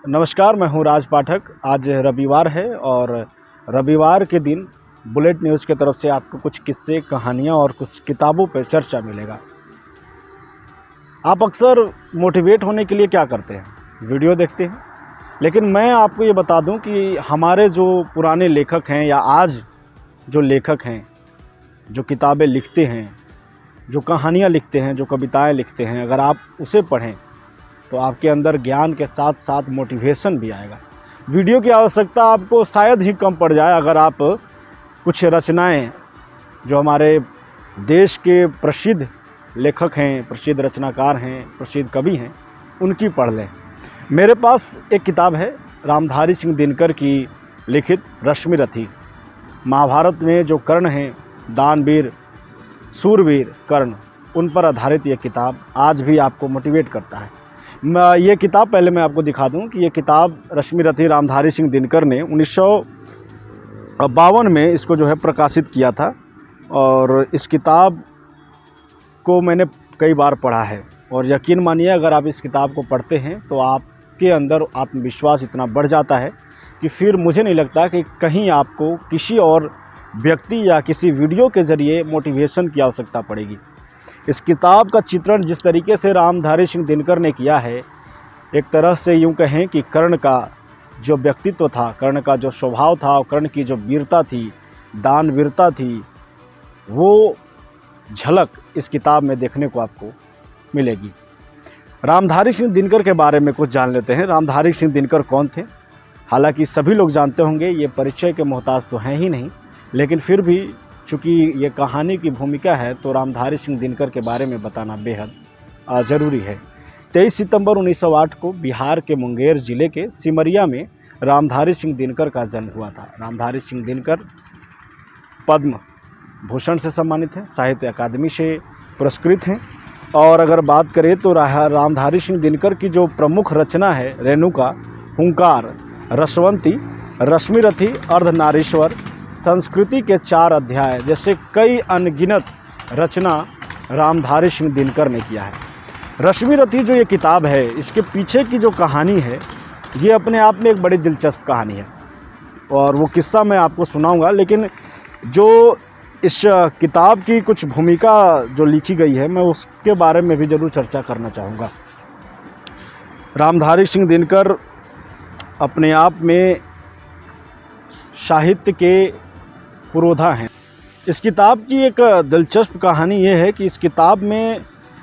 नमस्कार, मैं हूं राज पाठक। आज रविवार है और रविवार के दिन बुलेट न्यूज़ की तरफ से आपको कुछ किस्से, कहानियां और कुछ किताबों पर चर्चा मिलेगा। आप अक्सर मोटिवेट होने के लिए क्या करते हैं? वीडियो देखते हैं। लेकिन मैं आपको ये बता दूं कि हमारे जो पुराने लेखक हैं या आज जो लेखक हैं, जो किताबें लिखते हैं, जो कहानियाँ लिखते हैं, जो कविताएँ लिखते हैं, अगर आप उसे पढ़ें तो आपके अंदर ज्ञान के साथ साथ मोटिवेशन भी आएगा। वीडियो की आवश्यकता आपको शायद ही कम पड़ जाए अगर आप कुछ रचनाएं जो हमारे देश के प्रसिद्ध लेखक हैं, प्रसिद्ध रचनाकार हैं, प्रसिद्ध कवि हैं, उनकी पढ़ लें। मेरे पास एक किताब है रामधारी सिंह दिनकर की लिखित रश्मिरथी। महाभारत में जो कर्ण हैं, दानवीर, सूरवीर कर्ण, उन पर आधारित ये किताब आज भी आपको मोटिवेट करता है। ये किताब पहले मैं आपको दिखा दूं कि ये किताब रश्मिरथी रामधारी सिंह दिनकर ने 1952 में इसको जो है प्रकाशित किया था और इस किताब को मैंने कई बार पढ़ा है और यकीन मानिए अगर आप इस किताब को पढ़ते हैं तो आपके अंदर आत्मविश्वास इतना बढ़ जाता है कि फिर मुझे नहीं लगता कि कहीं आपको किसी और व्यक्ति या किसी वीडियो के ज़रिए मोटिवेशन की आवश्यकता पड़ेगी। इस किताब का चित्रण जिस तरीके से रामधारी सिंह दिनकर ने किया है, एक तरह से यूँ कहें कि कर्ण का जो व्यक्तित्व था, कर्ण का जो स्वभाव था और कर्ण की जो वीरता थी, दानवीरता थी, वो झलक इस किताब में देखने को आपको मिलेगी। रामधारी सिंह दिनकर के बारे में कुछ जान लेते हैं। रामधारी सिंह दिनकर कौन थे? हालांकि सभी लोग जानते होंगे, ये परिचय के मोहताज तो हैं ही नहीं, लेकिन फिर भी चूँकि ये कहानी की भूमिका है तो रामधारी सिंह दिनकर के बारे में बताना बेहद ज़रूरी है। 23 सितंबर 1908 को बिहार के मुंगेर ज़िले के सिमरिया में रामधारी सिंह दिनकर का जन्म हुआ था। रामधारी सिंह दिनकर पद्म भूषण से सम्मानित हैं, साहित्य अकादमी से पुरस्कृत हैं। और अगर बात करें तो रामधारी सिंह दिनकर की जो प्रमुख रचना है, रेणुका, हुंकार, रसवंती, रश्मिरथी, अर्धनारीश्वर, संस्कृति के 4 अध्याय जैसे कई अनगिनत रचना रामधारी सिंह दिनकर ने किया है। रश्मिरथी जो ये किताब है, इसके पीछे की जो कहानी है, ये अपने आप में एक बड़ी दिलचस्प कहानी है और वो किस्सा मैं आपको सुनाऊंगा। लेकिन जो इस किताब की कुछ भूमिका जो लिखी गई है, मैं उसके बारे में भी ज़रूर चर्चा करना चाहूँगा। रामधारी सिंह दिनकर अपने आप में साहित्य के पुरोधा हैं। इस किताब की एक दिलचस्प कहानी ये है कि इस किताब में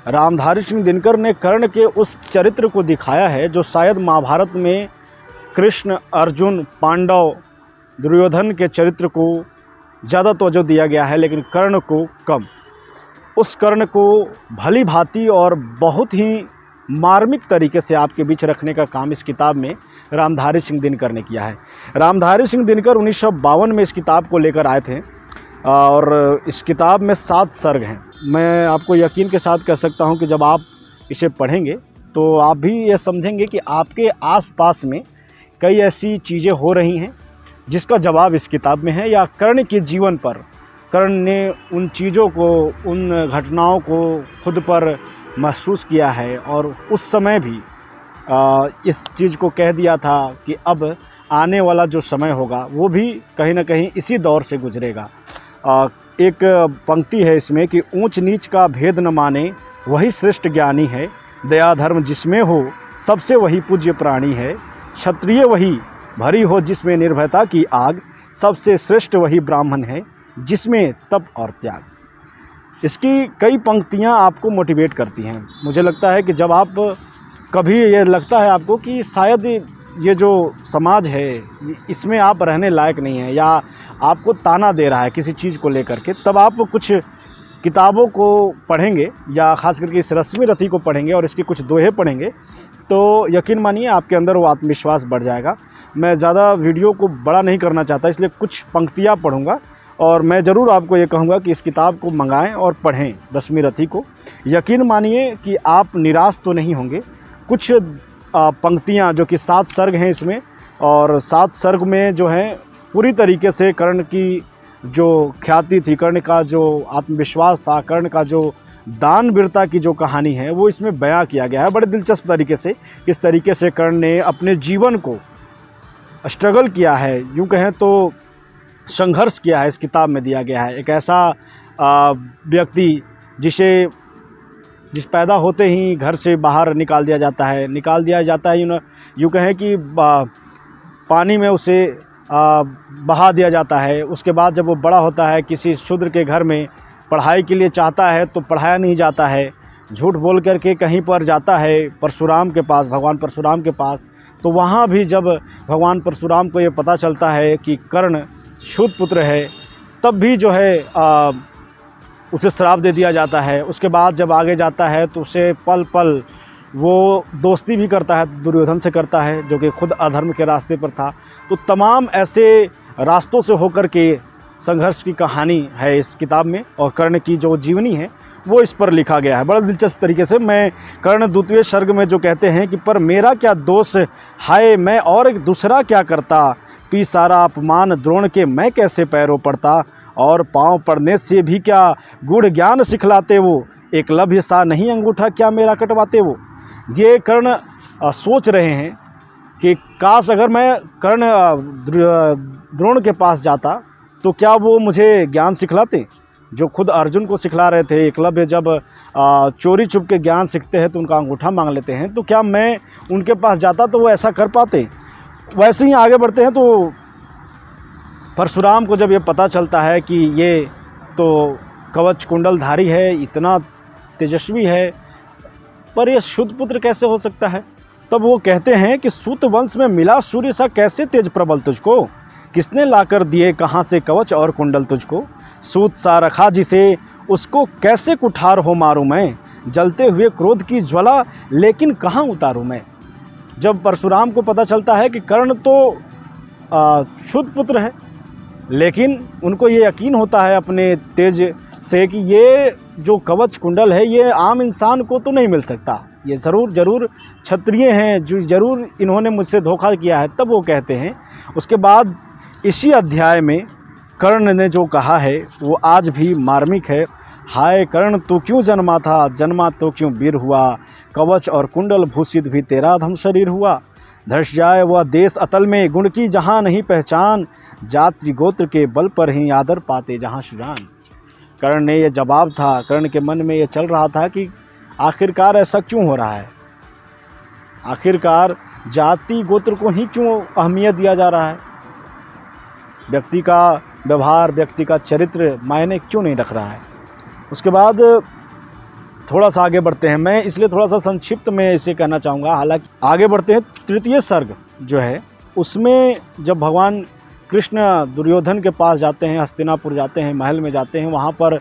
रामधारी सिंह दिनकर ने कर्ण के उस चरित्र को दिखाया है जो शायद महाभारत में कृष्ण, अर्जुन, पांडव, दुर्योधन के चरित्र को ज़्यादा तवज्जो दिया गया है, लेकिन कर्ण को कम। उस कर्ण को भली भांति और बहुत ही मार्मिक तरीके से आपके बीच रखने का काम इस किताब में रामधारी सिंह दिनकर ने किया है। रामधारी सिंह दिनकर 1952 में इस किताब को लेकर आए थे और इस किताब में 7 सर्ग हैं। मैं आपको यकीन के साथ कह सकता हूं कि जब आप इसे पढ़ेंगे तो आप भी ये समझेंगे कि आपके आसपास में कई ऐसी चीज़ें हो रही हैं जिसका जवाब इस किताब में है, या कर्ण के जीवन पर कर्ण ने उन चीज़ों को, उन घटनाओं को खुद पर महसूस किया है और उस समय भी इस चीज़ को कह दिया था कि अब आने वाला जो समय होगा वो भी कहीं ना कहीं इसी दौर से गुजरेगा। एक पंक्ति है इसमें कि ऊंच नीच का भेद न माने वही श्रेष्ठ ज्ञानी है, दया धर्म जिसमें हो सबसे वही पूज्य प्राणी है, क्षत्रिय वही भरी हो जिसमें निर्भयता की आग, सबसे श्रेष्ठ वही ब्राह्मण है जिसमें तप और त्याग। इसकी कई पंक्तियां आपको मोटिवेट करती हैं। मुझे लगता है कि जब आप कभी ये लगता है आपको कि शायद ये जो समाज है इसमें आप रहने लायक नहीं हैं या आपको ताना दे रहा है किसी चीज़ को लेकर के, तब आप कुछ किताबों को पढ़ेंगे या ख़ास करके इस रश्मिरथी को पढ़ेंगे और इसके कुछ दोहे पढ़ेंगे तो यकीन मानिए आपके अंदर वो आत्मविश्वास बढ़ जाएगा। मैं ज़्यादा वीडियो को बड़ा नहीं करना चाहता, इसलिए कुछ पंक्तियाँ पढ़ूँगा और मैं ज़रूर आपको ये कहूँगा कि इस किताब को मंगाएं और पढ़ें रश्मिरथी को। यकीन मानिए कि आप निराश तो नहीं होंगे। कुछ पंक्तियाँ जो कि 7 सर्ग हैं इसमें, और 7 सर्ग में जो है पूरी तरीके से कर्ण की जो ख्याति थी, कर्ण का जो आत्मविश्वास था, कर्ण का जो दान वीरता की जो कहानी है वो इसमें बयां किया गया है बड़े दिलचस्प तरीके से। किस तरीके से कर्ण ने अपने जीवन को स्ट्रगल किया है, यूँ कहें तो संघर्ष किया है, इस किताब में दिया गया है। एक ऐसा व्यक्ति जिस पैदा होते ही घर से बाहर निकाल दिया जाता है, यूँ कहें कि पानी में उसे बहा दिया जाता है। उसके बाद जब वो बड़ा होता है, किसी शूद्र के घर में पढ़ाई के लिए चाहता है तो पढ़ाया नहीं जाता है, झूठ बोल करके कहीं पर जाता है परशुराम के पास, भगवान परशुराम के पास। तो वहाँ भी जब भगवान परशुराम को ये पता चलता है कि कर्ण शूद्र पुत्र है, तब भी जो है उसे श्राप दे दिया जाता है। उसके बाद जब आगे जाता है तो उसे पल पल वो दोस्ती भी करता है, दुर्योधन से करता है, जो कि खुद अधर्म के रास्ते पर था। तो तमाम ऐसे रास्तों से होकर के संघर्ष की कहानी है इस किताब में, और कर्ण की जो जीवनी है वो इस पर लिखा गया है बड़ा दिलचस्प तरीके से। मैं कर्ण द्वितीय सर्ग में जो कहते हैं कि पर मेरा क्या दोष, हाय मैं और एक दूसरा क्या करता, पी सारा अपमान द्रोण के मैं कैसे पैरों पड़ता, और पाँव पड़ने से भी क्या गूढ़ ज्ञान सिखलाते वो, एकलव्य सा नहीं अंगूठा क्या मेरा कटवाते वो। ये कर्ण सोच रहे हैं कि काश अगर मैं कर्ण द्रोण के पास जाता तो क्या वो मुझे ज्ञान सिखलाते, जो खुद अर्जुन को सिखला रहे थे। एकलव्य जब चोरी छुप के ज्ञान सीखते हैं तो उनका अंगूठा मांग लेते हैं, तो क्या मैं उनके पास जाता तो वो ऐसा कर पाते। वैसे ही आगे बढ़ते हैं तो परशुराम को जब ये पता चलता है कि ये तो कवच कुंडलधारी है, इतना तेजस्वी है, पर ये शूद्र पुत्र कैसे हो सकता है, तब वो कहते हैं कि सूत वंश में मिला सूर्य सा कैसे तेज प्रबल तुझको, किसने लाकर दिए कहाँ से कवच और कुंडल तुझको, सूत सा रखा जिसे उसको कैसे कुठार हो मारूं मैं, जलते हुए क्रोध की ज्वाला लेकिन कहाँ उतारूं मैं। जब परशुराम को पता चलता है कि कर्ण तो शूद्र पुत्र है, लेकिन उनको ये यकीन होता है अपने तेज से कि ये जो कवच कुंडल है ये आम इंसान को तो नहीं मिल सकता, ये ज़रूर क्षत्रिय हैं, जो ज़रूर इन्होंने मुझसे धोखा किया है। तब वो कहते हैं, उसके बाद इसी अध्याय में कर्ण ने जो कहा है वो आज भी मार्मिक है। हाय कर्ण तू क्यों जन्मा था, जन्मा तो क्यों वीर हुआ, कवच और कुंडल भूषित भी तेरा धम शरीर हुआ, धस जाए वह देश अतल में गुण की जहाँ नहीं पहचान, जाति गोत्र के बल पर ही आदर पाते जहाँ सुजान। कर्ण ने ये जवाब था, कर्ण के मन में ये चल रहा था कि आखिरकार ऐसा क्यों हो रहा है, आखिरकार जाति गोत्र को ही क्यों अहमियत दिया जा रहा है, व्यक्ति का व्यवहार, व्यक्ति का चरित्र मायने क्यों नहीं रख रहा है। उसके बाद थोड़ा सा आगे बढ़ते हैं, मैं इसलिए थोड़ा सा संक्षिप्त में इसे कहना चाहूँगा। हालांकि आगे बढ़ते हैं, तृतीय सर्ग जो है उसमें जब भगवान कृष्ण दुर्योधन के पास जाते हैं, हस्तिनापुर जाते हैं, महल में जाते हैं, वहाँ पर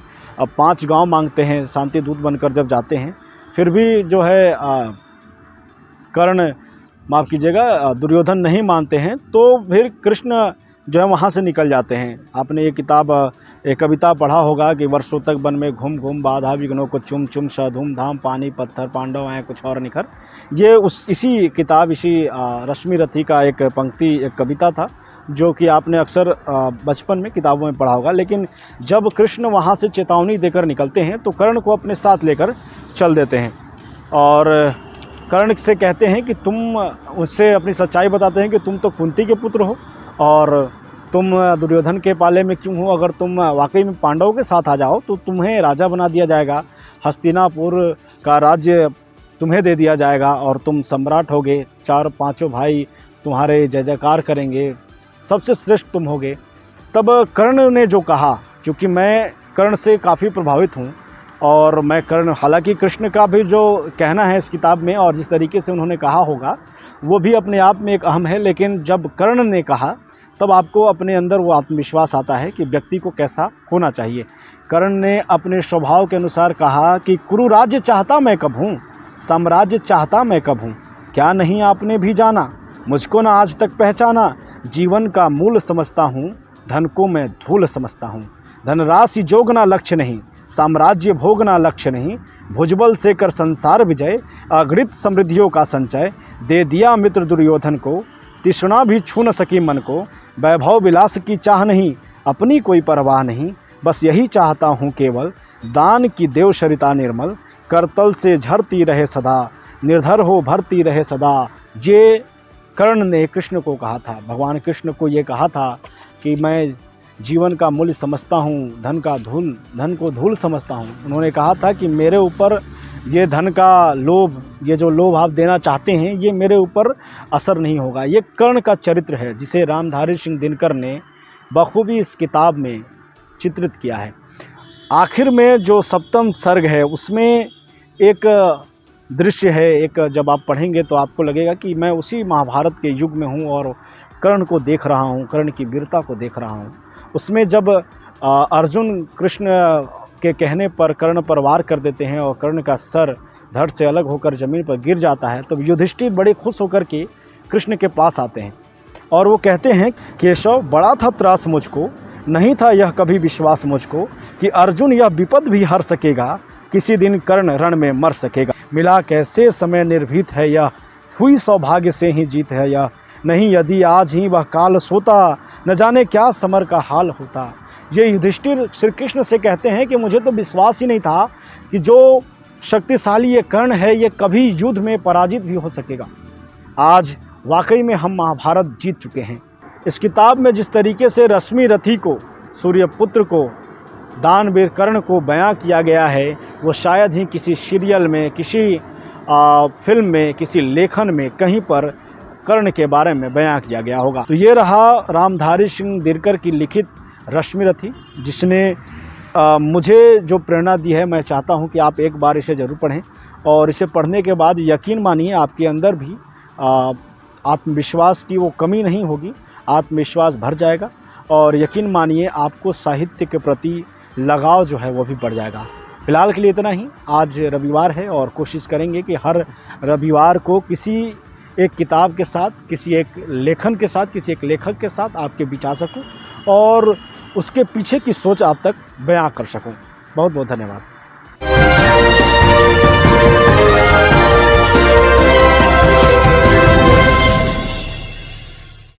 5 गांव मांगते हैं, शांति दूत बनकर जब जाते हैं, फिर भी जो है कर्ण माफ़ कीजिएगा दुर्योधन नहीं मानते हैं, तो फिर कृष्ण जो है वहाँ से निकल जाते हैं। आपने ये किताब एक कविता पढ़ा होगा कि वर्षों तक वन में घूम घूम बाधा विघ्नों को चुम चुम सा धूमधाम पानी पत्थर पांडव आए कुछ और निखर। ये इसी किताब, इसी रश्मि रथी का एक पंक्ति, एक कविता था जो कि आपने अक्सर बचपन में किताबों में पढ़ा होगा। लेकिन जब कृष्ण वहाँ से चेतावनी देकर निकलते हैं तो कर्ण को अपने साथ लेकर चल देते हैं और कर्ण से कहते हैं कि तुम, उससे अपनी सच्चाई बताते हैं कि तुम तो कुंती के पुत्र हो और तुम दुर्योधन के पाले में क्यों हो, अगर तुम वाकई में पांडवों के साथ आ जाओ तो तुम्हें राजा बना दिया जाएगा, हस्तिनापुर का राज्य तुम्हें दे दिया जाएगा और तुम सम्राट होगे, 4-5 भाई तुम्हारे जय जयकार करेंगे, सबसे श्रेष्ठ तुम होगे। तब कर्ण ने जो कहा, क्योंकि मैं कर्ण से काफ़ी प्रभावित हूँ और मैं कर्ण, हालांकि कृष्ण का भी जो कहना है इस किताब में और जिस तरीके से उन्होंने कहा होगा वो भी अपने आप में एक अहम है, लेकिन जब कर्ण ने कहा तब आपको अपने अंदर वो आत्मविश्वास आता है कि व्यक्ति को कैसा होना चाहिए। कर्ण ने अपने स्वभाव के अनुसार कहा कि कुरु राज्य चाहता मैं कब हूँ, साम्राज्य चाहता मैं कब हूँ, क्या नहीं आपने भी जाना, मुझको ना आज तक पहचाना, जीवन का मूल समझता हूँ, धन को मैं धूल समझता हूँ, धनराशि जोगना लक्ष्य नहीं, साम्राज्य भोगना लक्ष्य नहीं, भुजबल से कर संसार विजय, अगणित समृद्धियों का संचय, दे दिया मित्र दुर्योधन को, तृष्णा भी छू न सकी मन को, वैभव विलास की चाह नहीं, अपनी कोई परवाह नहीं, बस यही चाहता हूँ केवल, दान की देव सरिता निर्मल, करतल से झरती रहे सदा, निर्धर हो भरती रहे सदा। ये कर्ण ने कृष्ण को कहा था, भगवान कृष्ण को ये कहा था कि मैं जीवन का मूल्य समझता हूँ, धन को धूल समझता हूँ। उन्होंने कहा था कि मेरे ऊपर ये धन का लोभ, ये जो लोभ आप देना चाहते हैं, ये मेरे ऊपर असर नहीं होगा। ये कर्ण का चरित्र है जिसे रामधारी सिंह दिनकर ने बखूबी इस किताब में चित्रित किया है। आखिर में जो सप्तम सर्ग है उसमें एक दृश्य है, एक जब आप पढ़ेंगे तो आपको लगेगा कि मैं उसी महाभारत के युग में हूँ और कर्ण को देख रहा हूँ, कर्ण की वीरता को देख रहा हूँ। उसमें जब अर्जुन कृष्ण के कहने पर कर्ण पर वार कर देते हैं और कर्ण का सर धड़ से अलग होकर ज़मीन पर गिर जाता है, तो युधिष्ठिर बड़े खुश होकर के कृष्ण के पास आते हैं और वो कहते हैं, केशव बड़ा था त्रास मुझको, नहीं था यह कभी विश्वास मुझको कि अर्जुन यह विपद भी हर सकेगा, किसी दिन कर्ण रण में मर सकेगा। मिला कैसे समय निर्भीत है यह, हुई सौभाग्य से ही जीत है यह, नहीं यदि आज ही वह काल सोता, न जाने क्या समर का हाल होता। ये युधिष्ठिर श्री कृष्ण से कहते हैं कि मुझे तो विश्वास ही नहीं था कि जो शक्तिशाली ये कर्ण है ये कभी युद्ध में पराजित भी हो सकेगा। आज वाकई में हम महाभारत जीत चुके हैं। इस किताब में जिस तरीके से रश्मि रथी को, सूर्यपुत्र को, दानवीर कर्ण को बयां किया गया है, वो शायद ही किसी सीरियल में, किसी फिल्म में, किसी लेखन में कहीं पर कर्ण के बारे में बयां किया गया होगा। तो ये रहा रामधारी सिंह दिनकर की लिखित रश्मि रथी, जिसने मुझे जो प्रेरणा दी है। मैं चाहता हूं कि आप एक बार इसे ज़रूर पढ़ें और इसे पढ़ने के बाद यकीन मानिए आपके अंदर भी आत्मविश्वास की वो कमी नहीं होगी, आत्मविश्वास भर जाएगा और यकीन मानिए आपको साहित्य के प्रति लगाव जो है वो भी बढ़ जाएगा। फ़िलहाल के लिए इतना ही। आज रविवार है और कोशिश करेंगे कि हर रविवार को किसी एक किताब के साथ, किसी एक लेखन के साथ, किसी एक लेखक के साथ आपके बीच आ सकूं और उसके पीछे की सोच आप तक बयां कर सकूं। बहुत बहुत धन्यवाद।